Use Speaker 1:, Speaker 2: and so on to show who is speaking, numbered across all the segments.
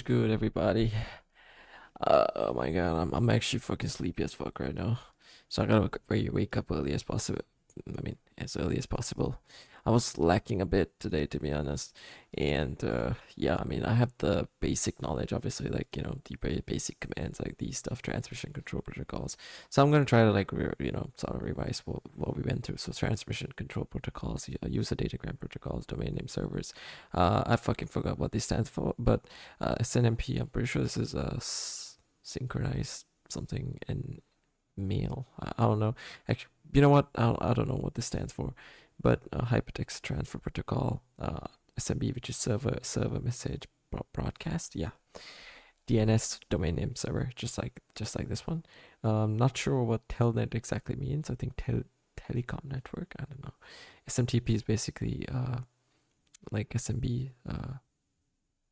Speaker 1: good, everybody? Oh my god, I'm actually fucking sleepy as fuck right now. So I gotta wake up early as possible. I mean, as early as possible. I was lacking a bit today, to be honest. And yeah, I mean, I have the basic knowledge, obviously, like, the very basic commands, like these stuff, transmission control protocols. So I'm gonna try to, like, sort of revise what we went through. So transmission control protocols, user datagram protocols, domain name servers. I fucking forgot what this stands for, but SNMP, I'm pretty sure this is synchronized something in mail. I don't know. Actually, you know what? I don't know what this stands for, but hypertext transfer protocol, SMB, which is server message broadcast. Yeah, DNS, domain name server, just like this one. Not sure what telnet exactly means. I think telecom network. I don't know. SMTP is basically like SMB,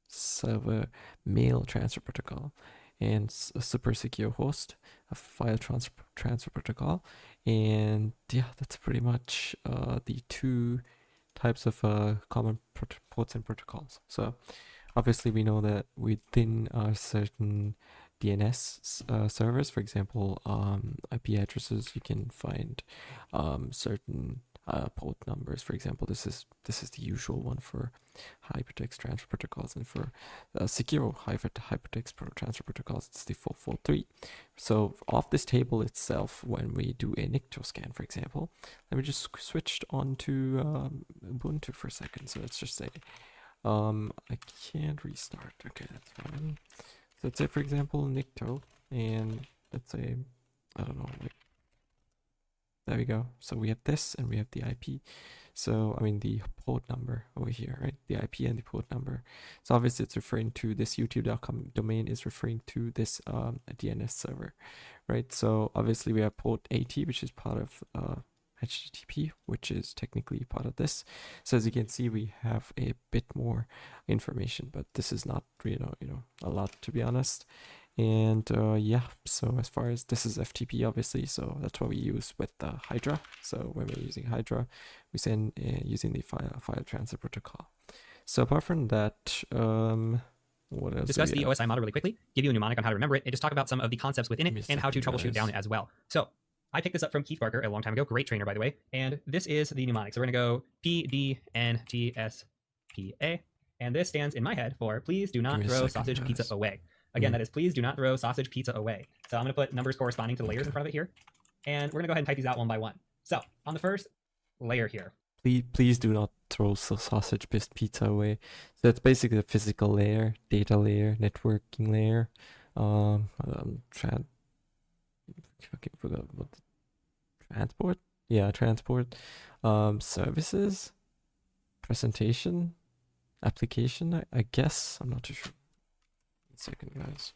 Speaker 1: server mail transfer protocol, and a super secure host, a file transfer protocol. And yeah, that's pretty much the two types of common ports and protocols. So obviously we know that within certain DNS servers, for example, IP addresses, you can find certain port numbers. For example, this is the usual one for hypertext transfer protocols, and for secure hypertext transfer protocols, it's the 443. So off this table itself, when we do a Nicto scan, for example, let me just switch on to Ubuntu for a second. So let's just say I can't restart. Okay, that's fine. So let's say, for example, Nicto, and let's say, I don't know, like, there we go. So we have this, and we have the IP. So, I mean, the port number over here, right? The IP and the port number. So obviously it's referring to this youtube.com domain is referring to this DNS server, right? So obviously we have port 80, which is part of HTTP, which is technically part of this. So as you can see, we have a bit more information, but this is not, a lot, to be honest. And yeah, so as far as this is FTP, obviously, so that's what we use with Hydra. So when we're using Hydra, we send using the file transfer protocol. So apart from that, what else?
Speaker 2: Discuss the OSI model really quickly, give you a mnemonic on how to remember it, and just talk about some of the concepts within it and how to troubleshoot down it as well. So I picked this up from Keith Barker a long time ago, great trainer, by the way. And this is the mnemonic. So we're going to go PDNTSPA. And this stands in my head for please do not throw sausage pizza away. Again, that is please do not throw sausage pizza away. So I'm going to put numbers corresponding to the layers in front of it here. And we're going to go ahead and type these out one by one. So on the first layer here.
Speaker 1: Please do not throw sausage pizza away. So that's basically the physical layer, data layer, networking layer. I'm fucking forgot what transport. Yeah, transport. Services, presentation, application. I guess I'm not too sure. 1 second, guys.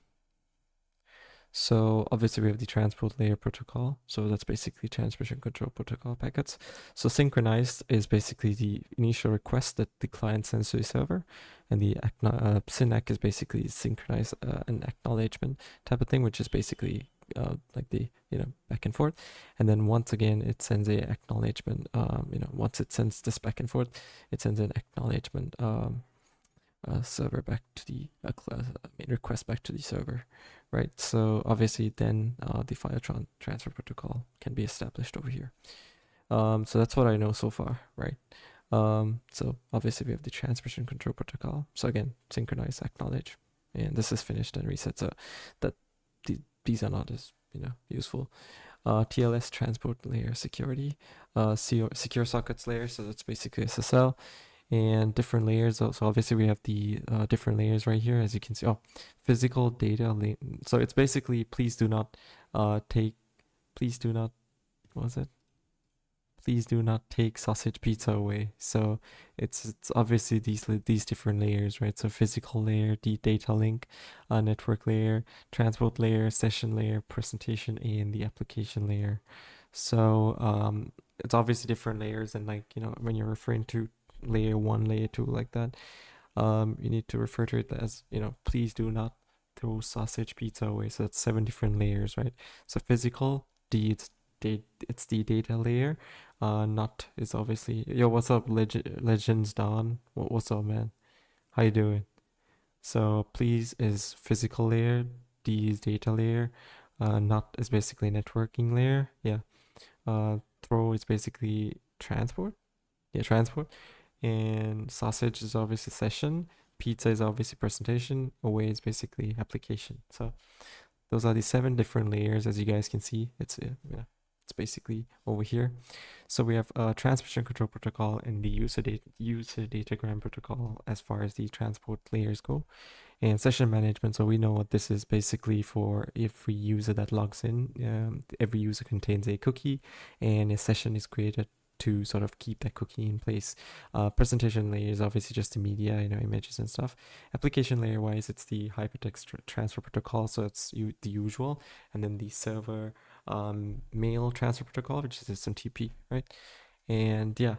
Speaker 1: So obviously we have the transport layer protocol. So that's basically transmission control protocol packets. So synchronized is basically the initial request that the client sends to the server, and the SYNAC is basically synchronized an acknowledgement type of thing, which is basically like the back and forth. And then once again it sends a acknowledgement. Once it sends this back and forth, it sends an acknowledgement server back to the request back to the server, right? So obviously then the file transfer protocol can be established over here. So that's what I know so far, right? So obviously we have the transmission control protocol. So again, synchronize, acknowledge, and this is finished and reset. So that these are not as useful. TLS, transport layer security, secure sockets layer. So that's basically SSL. And different layers. So obviously we have the different layers right here, as you can see. Oh, physical data. So it's basically please do not take sausage pizza away. So it's obviously these different layers, right? So physical layer, the data link, network layer, transport layer, session layer, presentation, and the application layer. So it's obviously different layers, and when you're referring to layer 1, layer 2, like that, you need to refer to it as please do not throw sausage pizza away. So that's 7 different layers, right? So physical, it's the data layer. Not is obviously, yo, what's up, Legends Don? What's up, man? How you doing? So please is physical layer, D is data layer, not is basically networking layer. Yeah. Throw is basically transport. Yeah, transport. And sausage is obviously session. Pizza is obviously presentation. Away is basically application. So those are the 7 different layers, as you guys can see. Yeah, it's basically over here. So we have a transmission control protocol and the user datagram protocol as far as the transport layers go, and session management. So we know what this is basically for every user that logs in. Every user contains a cookie, and a session is created to sort of keep that cookie in place. Presentation layer is obviously just the media, images and stuff. Application layer wise, it's the hypertext transfer protocol, so it's the usual, and then the server mail transfer protocol, which is SMTP, right? And yeah,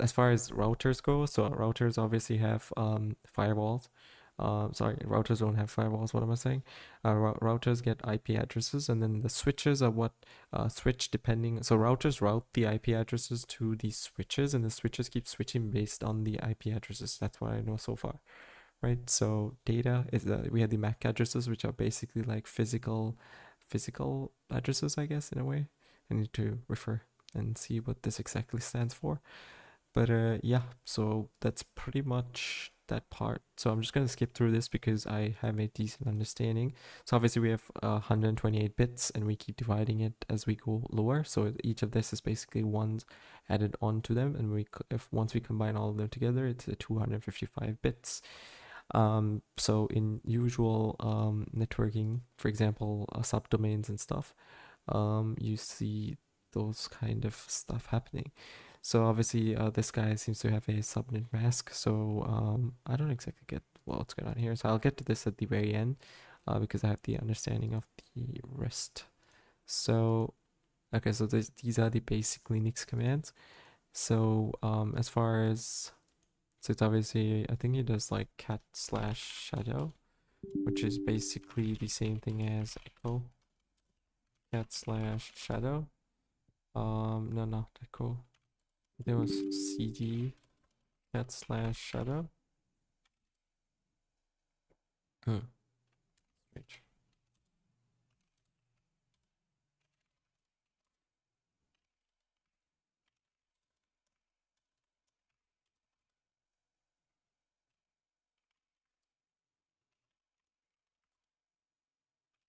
Speaker 1: as far as routers go, so routers obviously have firewalls. Sorry, routers don't have firewalls. What am I saying? Routers get IP addresses, and then the switches are what switch depending. So routers route the IP addresses to the switches, and the switches keep switching based on the IP addresses. That's what I know so far, right? So data is we have the MAC addresses, which are basically like physical addresses, I guess, in a way. I need to refer and see what this exactly stands for. But yeah, so that's pretty much that part. So I'm just going to skip through this because I have a decent understanding. So obviously we have 128 bits and we keep dividing it as we go lower. So each of this is basically ones added on to them, and once we combine all of them together, it's 255 bits. So in usual networking, for example, subdomains and stuff, you see those kind of stuff happening. So obviously, this guy seems to have a subnet mask. So I don't exactly get what's going on here. So I'll get to this at the very end, because I have the understanding of the rest. So okay, so these are the basic Linux commands. So as far as so it's obviously, I think it does like cat/shadow, which is basically the same thing as echo. Cat/shadow. No, not echo. There was cd cat/shadow. Hmm. Strange.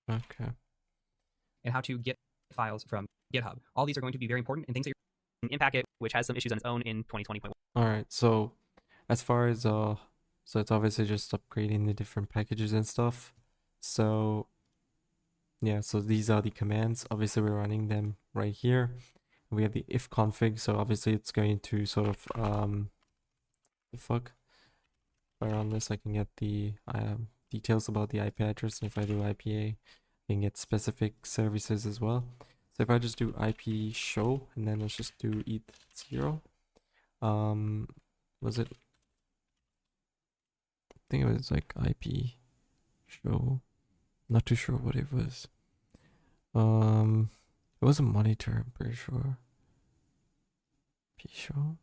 Speaker 1: Okay.
Speaker 2: And how to get files from GitHub. All these are going to be very important and things that you're in Packet, which has some issues on its own in 2020.1.
Speaker 1: All right. So as far as so it's obviously just upgrading the different packages and stuff. So yeah, so these are the commands. Obviously we're running them right here. We have the if config, so obviously it's going to sort of the fuck. If I run this, I can get the details about the IP address, and if I do IPA, I can get specific services as well. So if I just do IP show, and then let's just do eth0, was it? I think it was like IP show. Not too sure what it was. It was a monitor, I'm pretty sure. IP show.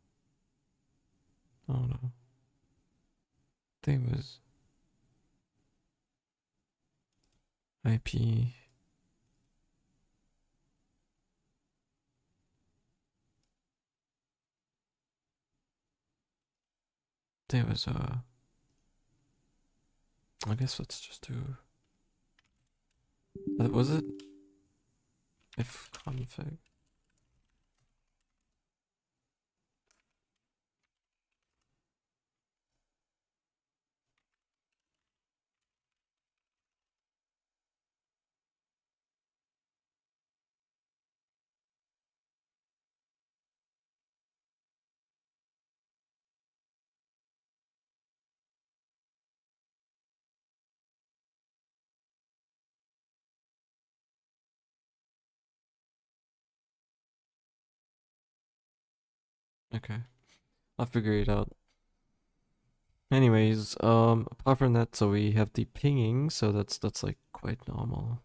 Speaker 1: I don't know. I think it was IP. I think it was I guess let's just do. Was it if config? Okay, I'll figure it out. Anyways, apart from that, so we have the pinging, so that's like quite normal.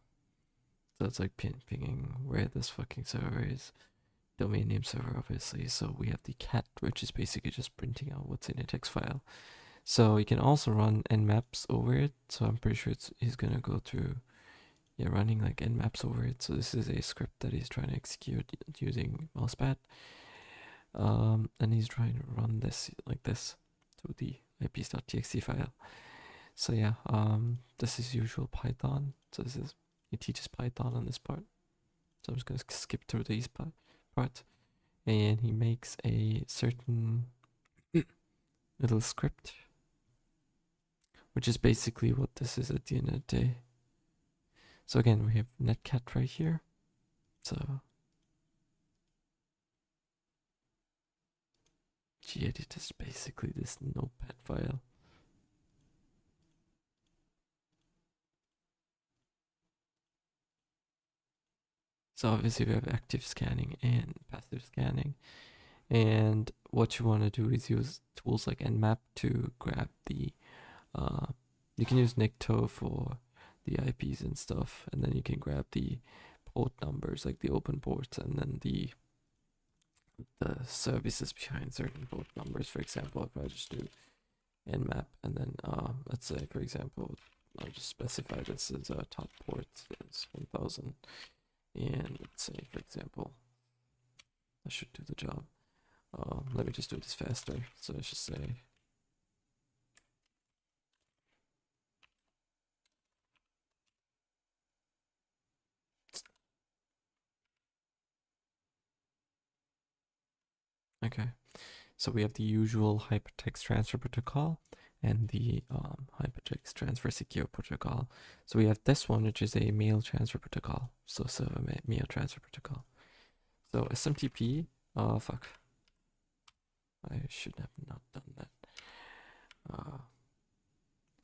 Speaker 1: That's like pinging where this fucking server is. Domain name server, obviously. So we have the cat, which is basically just printing out what's in a text file. So you can also run nmaps over it. So I'm pretty sure he's gonna go through, yeah, running like nmaps over it. So this is a script that he's trying to execute using mousepad. And he's trying to run this like this to the ips.txt file. So yeah, this is usual Python. So this is, it teaches Python on this part. So I'm just gonna skip through these part. And he makes a certain little script, which is basically what this is at the end of the day. So again, we have netcat right here. So gedit is basically this notepad file. So obviously we have active scanning and passive scanning. And what you want to do is use tools like nmap to grab the, you can use Nikto for the IPs and stuff, and then you can grab the port numbers, like the open ports, and then the services behind certain port numbers. For example, if I just do nmap and then let's say, for example, I'll just specify this as a top port is 1000, and let's say, for example, I should do the job. Let me just do this faster. So I should say okay. So we have the usual hypertext transfer protocol and the hypertext transfer secure protocol. So we have this one, which is a mail transfer protocol. So a mail transfer protocol. So SMTP, fuck. I should have not done that.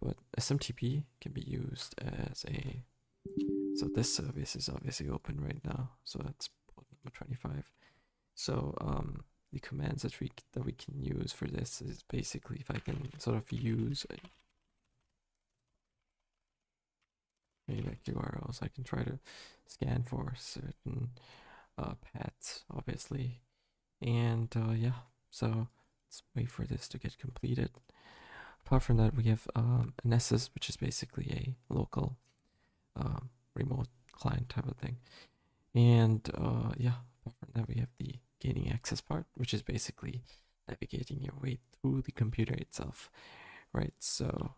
Speaker 1: But SMTP can be used as a, so this service is obviously open right now. So that's port number 25. So the commands that we can use for this is basically, if I can sort of use maybe like URLs, I can try to scan for certain paths, obviously. And yeah, so let's wait for this to get completed. Apart from that, we have an SS, which is basically a local remote client type of thing. And yeah, apart from that, we have the gaining access part, which is basically navigating your way through the computer itself, right? So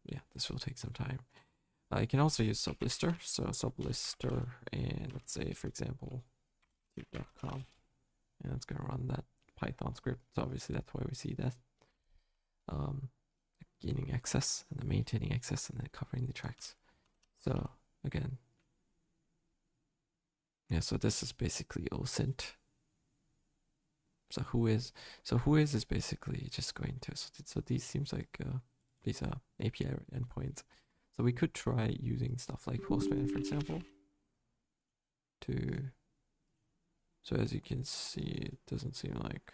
Speaker 1: yeah, this will take some time. You can also use sublister. So sublister, and let's say, for example, tube.com, and it's gonna run that Python script. So obviously that's why we see that. Gaining access and then maintaining access and then covering the tracks. So again, yeah, so this is basically OSINT. So who is basically just going to, so these seems like these are API endpoints. So we could try using stuff like Postman, for example, to, so as you can see, it doesn't seem like,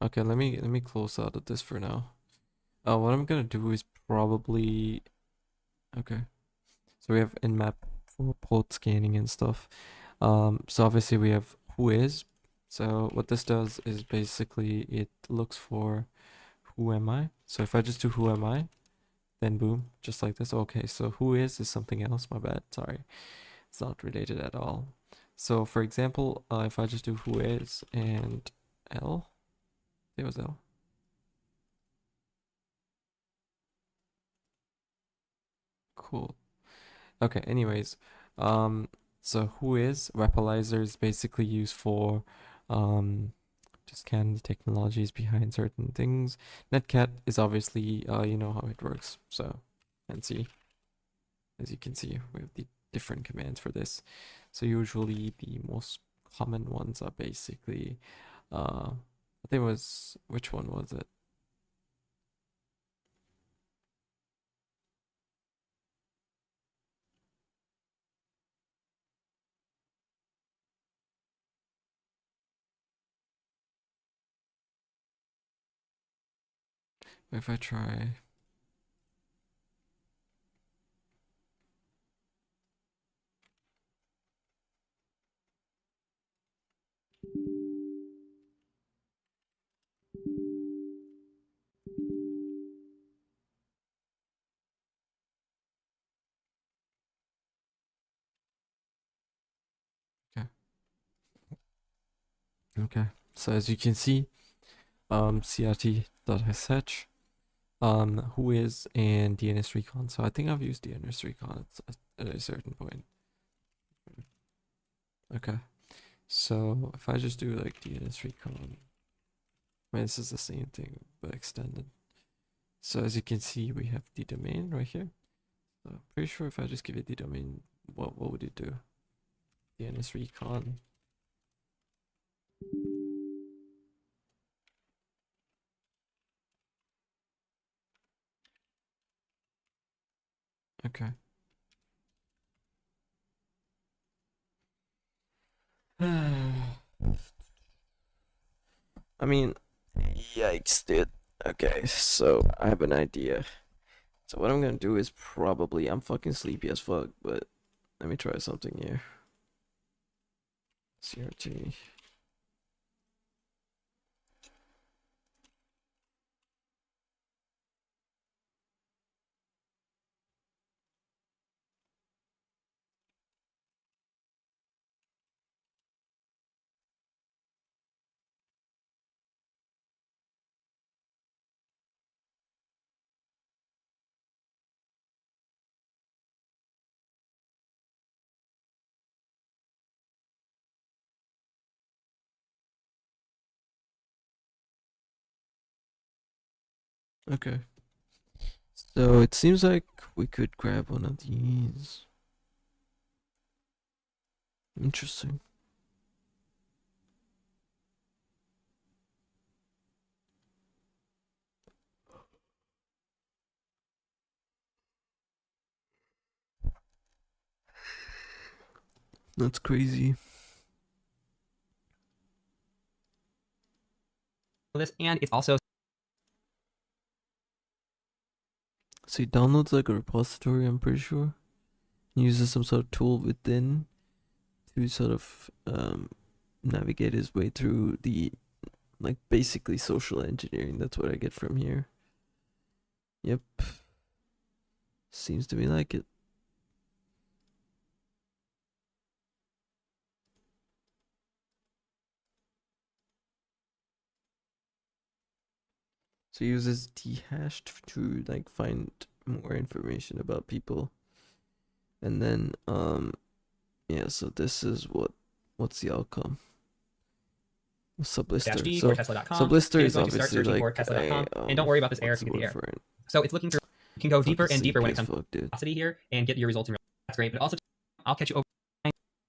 Speaker 1: okay, let me close out of this for now. What I'm gonna do is probably, okay, so we have nmap for port scanning and stuff. So obviously we have who is. So what this does is basically it looks for who am I. So if I just do who am I, then boom, just like this. Okay, so who is something else. My bad. Sorry, it's not related at all. So for example, if I just do who is and L, there was L. Cool. Okay. Anyways, so who is Rapalizer is basically used for to scan the technologies behind certain things. Netcat is obviously you know how it works. So and see, as you can see, we have the different commands for this. So usually the most common ones are basically I think it was, which one was it? If I try. Okay. Okay. So as you can see, crt.sh, who is and DNS recon. So I think I've used DNS recon at a certain point. Okay. So if I just do like DNS recon, I mean, this is the same thing but extended. So as you can see, we have the domain right here. So I'm pretty sure if I just give it the domain, what would it do? DNS recon. Okay. I mean, yikes, dude. Okay, so I have an idea. So what I'm gonna do is probably, I'm fucking sleepy as fuck, but let me try something here. CRT. Okay. So it seems like we could grab one of these. Interesting. That's crazy.
Speaker 2: This, and it's also
Speaker 1: So he downloads like a repository, I'm pretty sure. He uses some sort of tool within to sort of navigate his way through the, like, basically social engineering. That's what I get from here. Yep. Seems to me like it. So he uses dhashed to like find more information about people. And then yeah, so this is what's the outcome? Sublister. So
Speaker 2: tesla.com.
Speaker 1: Sublister
Speaker 2: It is
Speaker 1: is
Speaker 2: going to start
Speaker 1: obviously
Speaker 2: searching for
Speaker 1: like
Speaker 2: tesla.com.
Speaker 1: a
Speaker 2: And don't worry about this error
Speaker 1: what's
Speaker 2: if you
Speaker 1: the
Speaker 2: get the
Speaker 1: word
Speaker 2: error.
Speaker 1: for it?
Speaker 2: So it's looking through. You can go deeper
Speaker 1: Fucking
Speaker 2: and deeper when it
Speaker 1: sleepy as
Speaker 2: comes
Speaker 1: fuck, dude.
Speaker 2: to velocity here and get your results in real. That's great. But also, I'll catch you over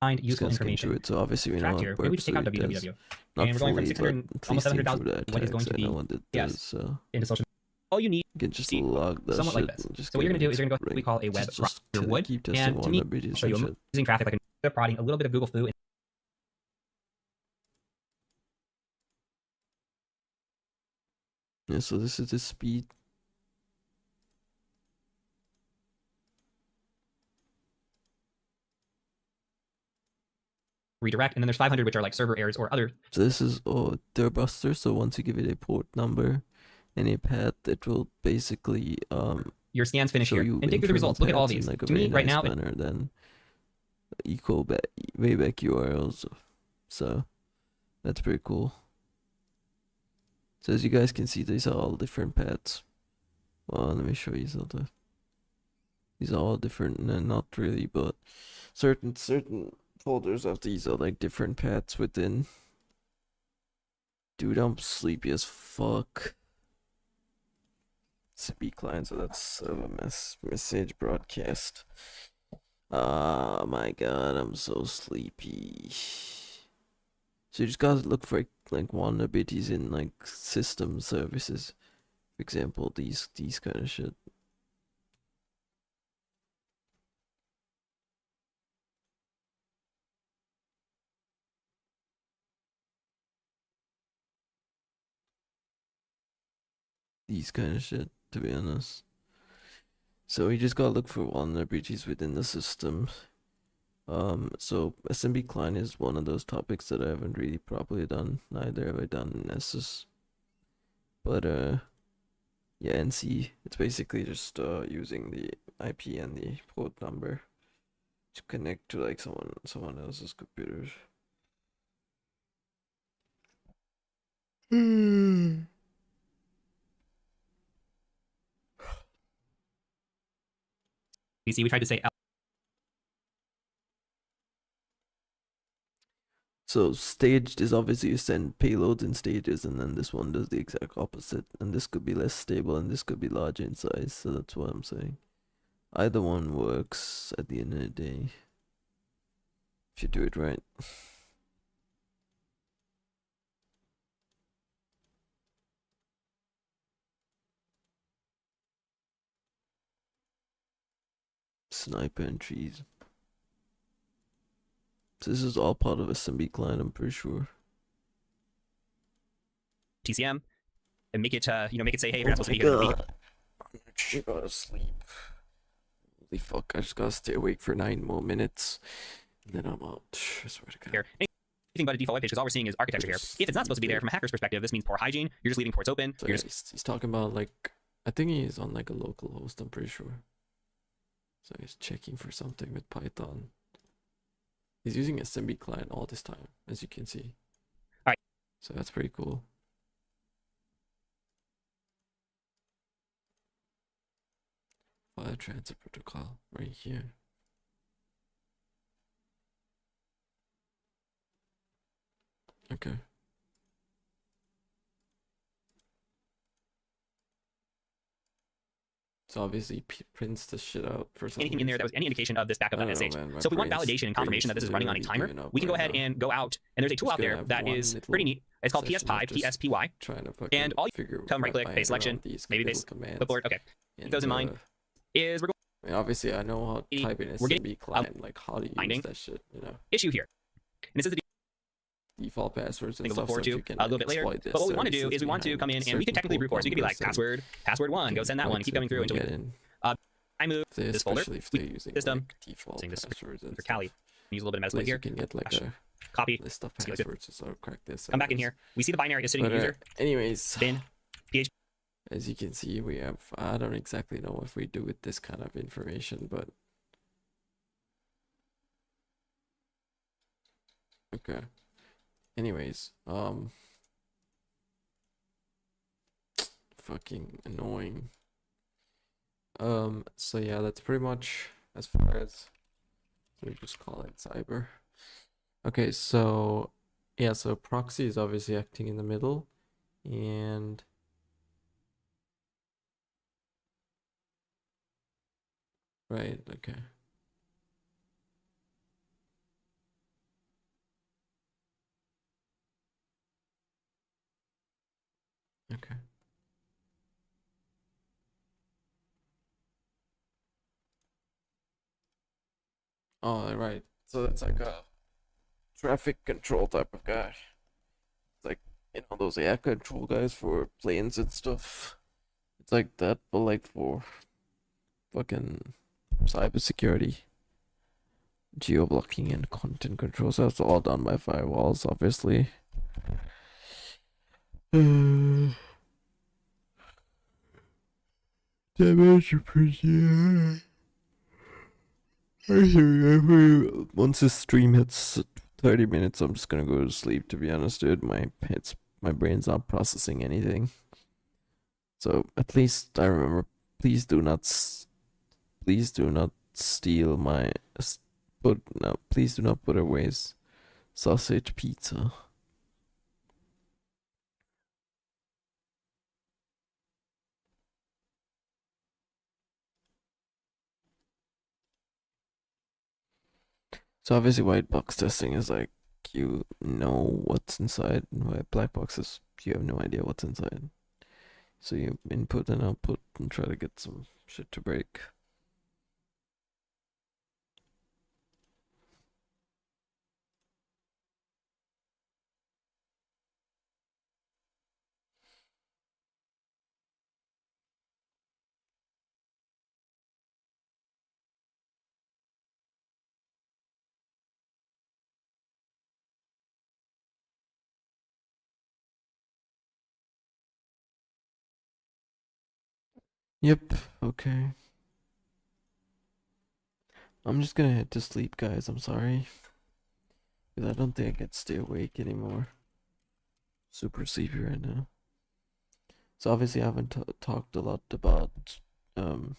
Speaker 2: find
Speaker 1: Just
Speaker 2: useful
Speaker 1: gonna skim
Speaker 2: information.
Speaker 1: through it. So obviously we know
Speaker 2: Tracked
Speaker 1: how
Speaker 2: here.
Speaker 1: it
Speaker 2: Maybe we
Speaker 1: works.
Speaker 2: just
Speaker 1: So
Speaker 2: take out
Speaker 1: it does
Speaker 2: www.
Speaker 1: not
Speaker 2: And we're going from
Speaker 1: fully, but
Speaker 2: 600,
Speaker 1: at
Speaker 2: almost
Speaker 1: least think
Speaker 2: 700,000.
Speaker 1: through that
Speaker 2: What is going
Speaker 1: text.
Speaker 2: to
Speaker 1: I know
Speaker 2: be
Speaker 1: what it
Speaker 2: yes
Speaker 1: does. So
Speaker 2: into social. All you need
Speaker 1: you can just
Speaker 2: see
Speaker 1: log that
Speaker 2: somewhat like
Speaker 1: shit
Speaker 2: this.
Speaker 1: and just
Speaker 2: So what
Speaker 1: get
Speaker 2: you're
Speaker 1: an
Speaker 2: gonna do is you're gonna go what we
Speaker 1: like
Speaker 2: call a web
Speaker 1: just
Speaker 2: your
Speaker 1: to
Speaker 2: wood.
Speaker 1: keep testing
Speaker 2: And to me,
Speaker 1: vulnerabilities
Speaker 2: I'll show
Speaker 1: and
Speaker 2: you
Speaker 1: shit.
Speaker 2: using traffic like a prodding a little bit of Google flu.
Speaker 1: Yeah, so this is the speed.
Speaker 2: Redirect, and then there's 500 which are like server errors or other.
Speaker 1: So this is their buster. So once you give it a port number and a path, it will basically
Speaker 2: your scans finish
Speaker 1: show
Speaker 2: here
Speaker 1: you
Speaker 2: and dig through the
Speaker 1: internal
Speaker 2: results. Look at all
Speaker 1: paths in
Speaker 2: these.
Speaker 1: like a
Speaker 2: To
Speaker 1: very
Speaker 2: me, right
Speaker 1: nice
Speaker 2: now,
Speaker 1: manner. Then equal back way back URLs. So that's pretty cool. So as you guys can see, these are all different paths. Well, let me show you something. These are all different, not really, but certain folders of these are like different paths within. Dude, I'm sleepy as fuck. CB client, so that's a message broadcast. Oh my god, I'm so sleepy. So you just gotta look for like vulnerabilities in like system services. For example, these kind of shit. these kind of shit, to be honest. So we just gotta look for vulnerabilities within the system. So SMB client is one of those topics that I haven't really properly done. Neither have I done Nessus. But yeah, NC, it's basically just using the IP and the port number to connect to like someone else's computers.
Speaker 2: You see, we tried to say
Speaker 1: So staged is obviously you send payloads in stages, and then this one does the exact opposite. And this could be less stable, and this could be larger in size. So that's what I'm saying. Either one works at the end of the day if you do it right. Sniper entries. So this is all part of SMB client, I'm pretty sure.
Speaker 2: TCM and make it, make it say, hey,
Speaker 1: Oh
Speaker 2: we're not supposed
Speaker 1: my
Speaker 2: to be here.
Speaker 1: god. I'm actually gotta sleep. Holy fuck, I just gotta stay awake for 9 more minutes. And then I'm out. I swear to god.
Speaker 2: Here. Anything but a default webpage, because all we're seeing is architecture here. If it's not supposed to be there from a hacker's perspective, this means poor hygiene. You're just leaving ports open.
Speaker 1: So he's talking about like, I think he's on like a local host, I'm pretty sure. So he's checking for something with Python. He's using SMB client all this time, as you can see.
Speaker 2: All right.
Speaker 1: So that's pretty cool. File transfer protocol right here. Okay. So obviously prints the shit out for some
Speaker 2: anything in there that was any indication of this backup SSH. So if we want validation and confirmation that this is running on a timer, we can go ahead and go out, and there's a tool out there that is pretty neat. It's called PSPy, PSPY, and all you come right click, base selection, maybe base clipboard. Okay. Keep those in mind. Is we're going.
Speaker 1: I mean, obviously, I know how to type in SMB client, like how to use that shit, you know.
Speaker 2: Issue here, and this is the
Speaker 1: default passwords and stuff.
Speaker 2: Look forward to a little bit later. But what we want to do is we want to come in and we can technically brute force. We could be like password 1, go send that one, keep coming through until we I move this folder. System.
Speaker 1: Default
Speaker 2: passwords for Kali. Use a little bit of metasploit here.
Speaker 1: You can get like a
Speaker 2: copy.
Speaker 1: list of passwords, so crack this.
Speaker 2: Come back in here. We see the binary is sitting in user.
Speaker 1: Anyways,
Speaker 2: bin PHP.
Speaker 1: As you can see, we have, I don't exactly know what we do with this kind of information, but okay. Anyways, fucking annoying. So yeah, that's pretty much as far as, we just call it cyber. Okay, so yeah, so proxy is obviously acting in the middle, and right, okay. Okay. Oh, right. So that's like a traffic control type of guy. It's like, you know, those air control guys for planes and stuff. It's like that, but like for fucking cybersecurity, geo-blocking, and content control. So that's all done by firewalls, obviously. Damage pretty. Once this stream hits 30 minutes, I'm just gonna go to sleep, to be honest, dude. My brain's not processing anything. So at least I remember, please do not steal my, please do not put away sausage pizza. So obviously white box testing is like, you know what's inside, and white black boxes, you have no idea what's inside. So you input and output and try to get some shit to break. Yep. Okay. I'm just gonna head to sleep, guys. I'm sorry. Because I don't think I can stay awake anymore. Super sleepy right now. So obviously I haven't talked a lot about um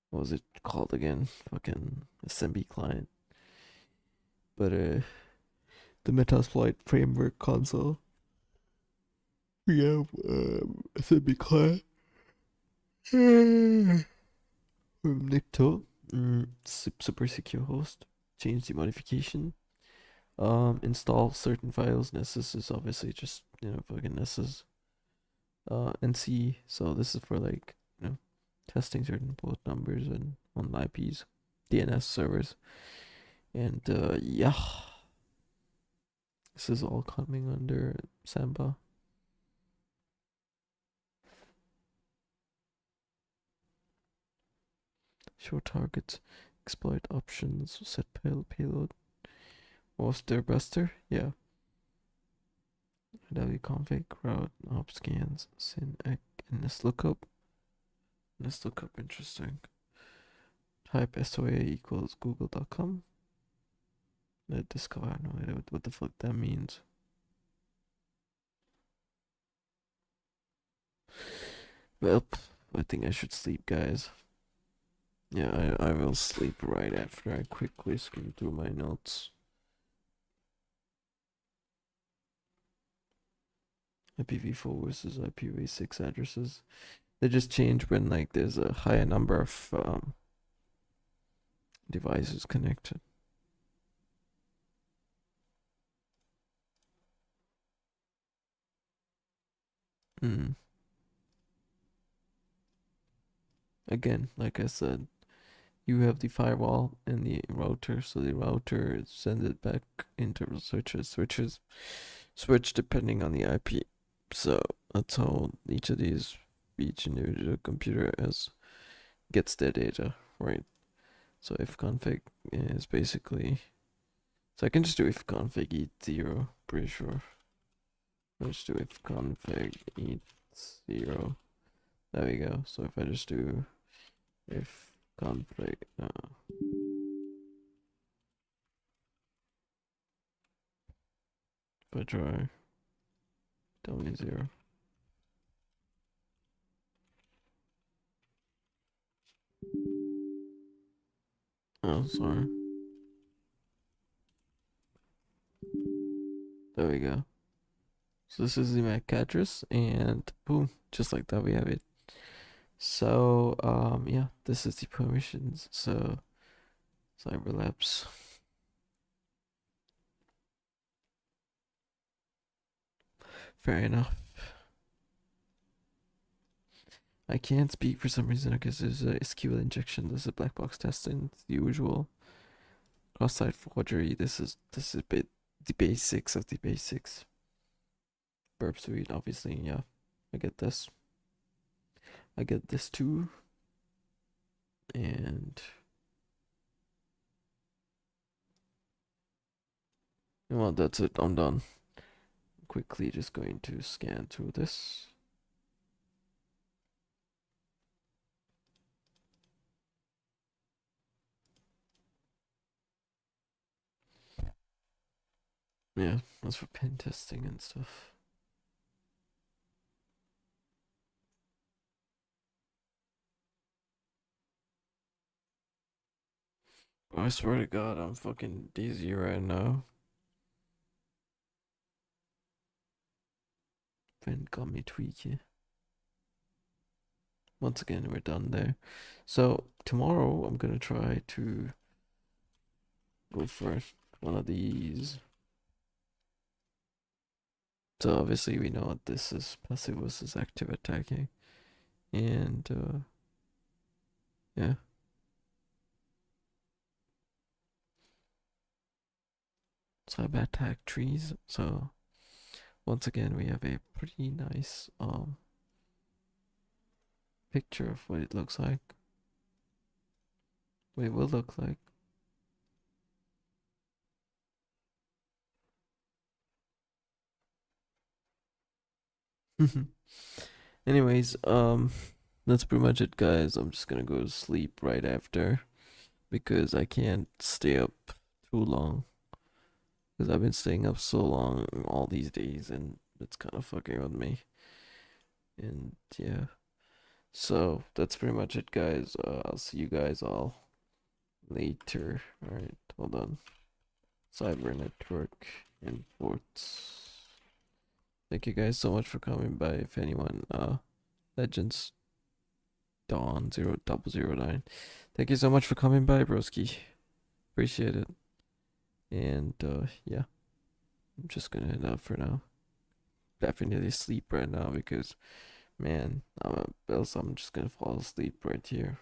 Speaker 1: what was it called again? Fucking SMB client. But the Metasploit framework console. We have SMB client. Nicto. Super secure host. Change the modification. Install certain files. Nessus is obviously just, fucking Nessus. NC. So this is for like, testing certain port numbers and on IPs, DNS servers. And yeah, this is all coming under Samba. Show targets, exploit options, set payload. Was there buster? Yeah. wconfig, route, op scans, synec, and this lookup. This lookup, interesting. Type SOA equals google.com. Let discover, I have no idea what the fuck that means. Well, I think I should sleep, guys. Yeah, I will sleep right after I quickly skim through my notes. IPv4 versus IPv6 addresses. They just change when like there's a higher number of devices connected. Mm. Again, like I said, you have the firewall and the router, so the router sends it back into the switches switch depending on the IP. So that's how each individual computer gets their data, right? So if config is basically, so I can just do if config eat 0, pretty sure. Let's do if config eat 0. There we go. So if I just do if config, if I try, tell me 0. Oh, sorry. There we go. So this is the MAC address, and boom, just like that we have it. So yeah, this is the permissions. So Cyberlabs. Fair enough. I can't speak for some reason because there's a SQL injection. There's a black box testing. It's the usual cross-site forgery. This is the basics of the basics. Burp suite, obviously. Yeah, I get this. I get this too. And well, that's it. I'm done. Quickly, just going to scan through this. Yeah, that's for pen testing and stuff. I swear to God, I'm fucking dizzy right now. Pen got me tweaky. Once again, we're done there. So tomorrow, I'm gonna try to go for one of these. So obviously, we know what this is: passive versus active attacking, and yeah, cyber attack trees. So once again, we have a pretty nice picture of what it looks like. What it will look like. Anyways, that's pretty much it, guys. I'm just gonna go to sleep right after because I can't stay up too long. Because I've been staying up so long all these days, and it's kind of fucking with me. And yeah, so that's pretty much it, guys. I'll see you guys all later. All right, hold on. Cyber network imports. Thank you guys so much for coming by. If anyone, Legends Dawn 0009. Thank you so much for coming by, broski. Appreciate it. And yeah, I'm just gonna head out for now. Definitely sleep right now because, man, else I'm just gonna fall asleep right here.